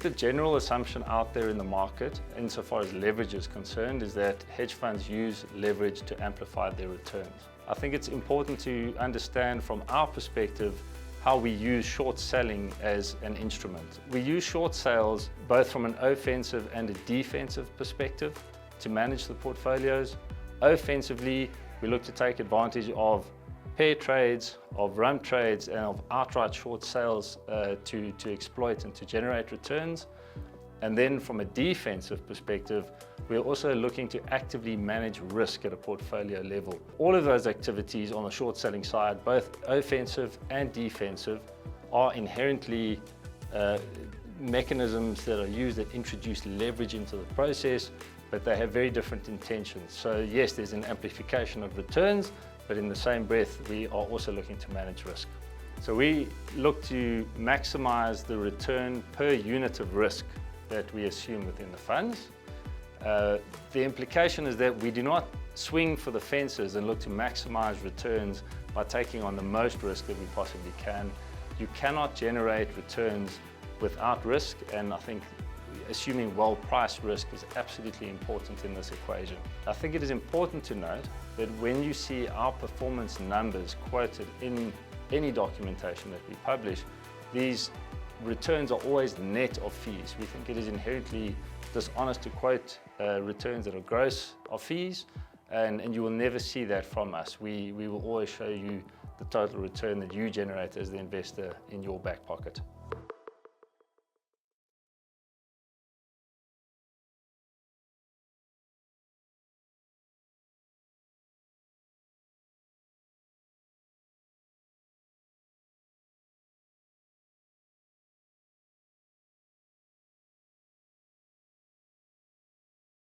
the general assumption out there in the market, insofar as leverage is concerned, is that hedge funds use leverage to amplify their returns. I think it's important to understand from our perspective how we use short selling as an instrument. We use short sales both from an offensive and a defensive perspective to manage the portfolios. Offensively, we look to take advantage of pair trades, of rump trades, and of outright short sales to exploit and to generate returns. And then from a defensive perspective, we're also looking to actively manage risk at a portfolio level. All of those activities on the short selling side, both offensive and defensive, are inherently mechanisms that are used that introduce leverage into the process, but they have very different intentions. So yes, there's an amplification of returns, but in the same breath, we are also looking to manage risk. So we look to maximize the return per unit of risk that we assume within the funds. The implication is that we do not swing for the fences and look to maximize returns by taking on the most risk that we possibly can. You cannot generate returns without risk, and I think assuming well-priced risk is absolutely important in this equation. I think it is important to note that when you see our performance numbers quoted in any documentation that we publish, these returns are always net of fees. We think it is inherently dishonest to quote returns that are gross of fees, and you will never see that from us. We will always show you the total return that you generate as the investor in your back pocket.